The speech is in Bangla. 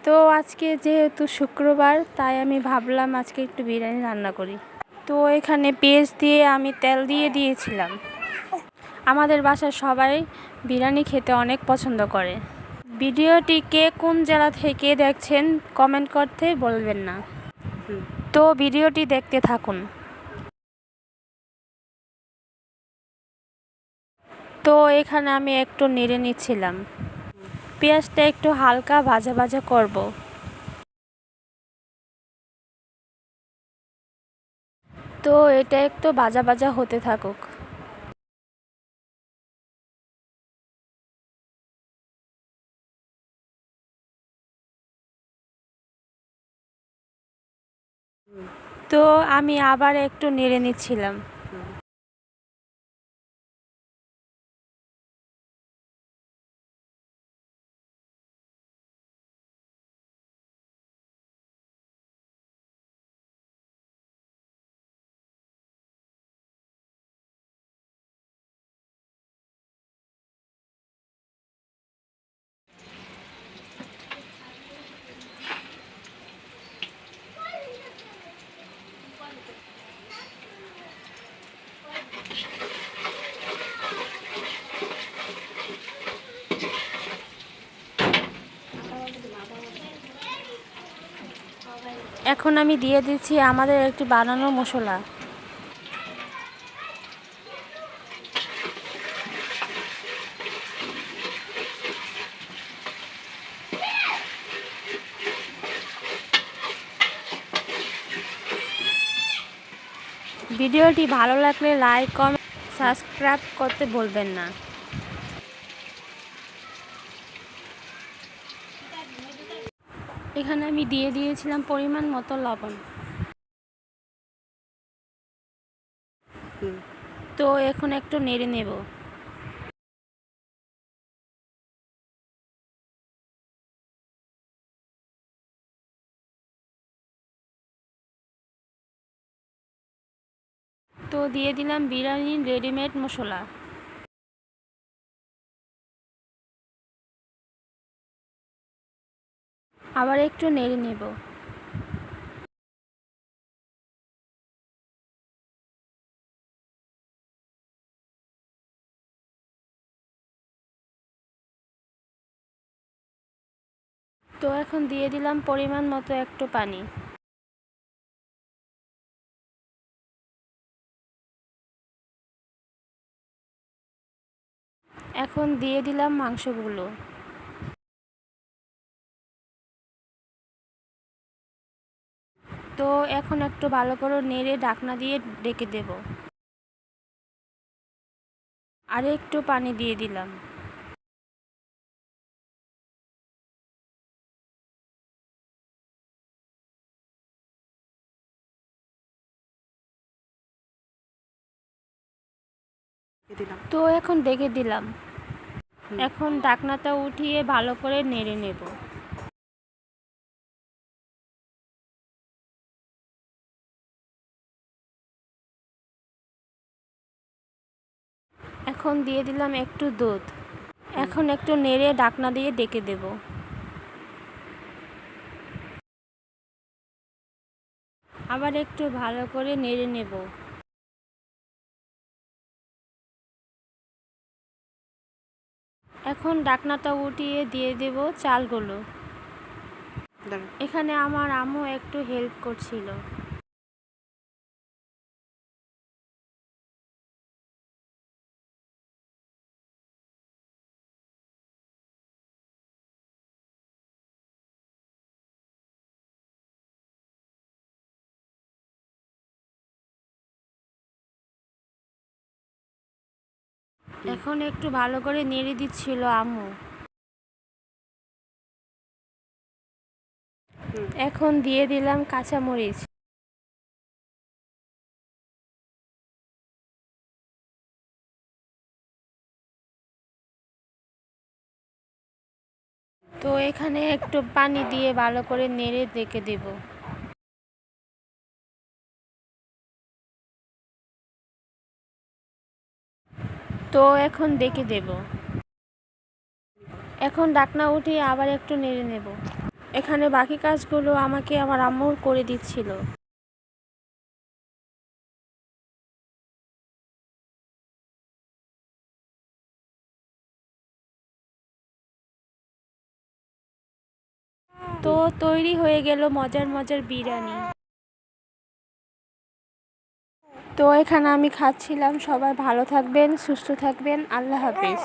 তো আজকে যেহেতু শুক্রবার, তাই আমি ভাবলাম আজকে একটু বিরিয়ানি রান্না করি। তো এখানে পেঁয়াজ দিয়ে আমি তেল দিয়ে দিয়েছিলাম। আমাদের বাসার সবাই বিরিয়ানি খেতে অনেক পছন্দ করে। ভিডিওটি কে কোন জেলা থেকে দেখছেন কমেন্ট করতে বলবেন না। তো ভিডিওটি দেখতে থাকুন। তো এখানে আমি একটু নেড়ে নিচ্ছিলাম। পেঁয়াজটা একটু হালকা ভাজা ভাজা করব। তো এটা একটু ভাজা ভাজা হতে থাকুক। তো আমি আবার একটু নেড়ে নিচ্ছিলাম। এখন আমি দিয়ে দিচ্ছি আমাদের একটি বানানো মশলা। ভিডিওটি ভালো লাগলে লাইক, কমেন্ট, সাবস্ক্রাইব করতে ভুলবেন না। এখানে আমি দিয়ে দিয়েছিলাম পরিমাণ মতো লবণ। তো এখন একটু নেড়ে নেব। তো দিয়ে দিলাম বিরিয়ানির রেডিমেড মশলা। আবার একটু নেড়ে নেব। তো এখন দিয়ে দিলাম পরিমাণ মতো একটু পানি। এখন দিয়ে দিলাম মাংসগুলো। তো এখন একটু ভালো করে নেড়ে ঢাকনা দিয়ে ঢেকে দেব। আর একটু পানি দিয়ে দিলাম। তো এখন ঢেকে দিলাম। এখন ঢাকনাটা উঠিয়ে ভালো করে নেড়ে নেব। এখন দিয়ে দিলাম একটু দুধ। এখন একটু নেড়ে ঢাকনা দিয়ে ঢেকে দেব। আবার একটু ভালো করে নেড়ে নেব। এখন ঢাকনাটা উঠিয়ে দিয়ে দেব চালগুলো। এখানে আমার আম্মু একটু হেল্প করছিল। এখন একটু ভালো করে নেড়ে দিচ্ছিল আম্মু। এখন দিয়ে দিলাম কাঁচামরিচ। তো এখানে একটু পানি দিয়ে ভালো করে নেড়ে ঢেকে দেব। তো এখন ঢেকে দেব। এখন ঢাকনা উঠিয়ে আবার একটু নেড়ে নেব। এখানে বাকি কাজগুলো আমাকে আমার আম্মু করে দিচ্ছিল। তো তৈরি হয়ে গেল মজার মজার বিরিয়ানি। তো এখানে আমি খাচ্ছিলাম। সবাই ভালো থাকবেন, সুস্থ থাকবেন। আল্লাহ হাফেজ।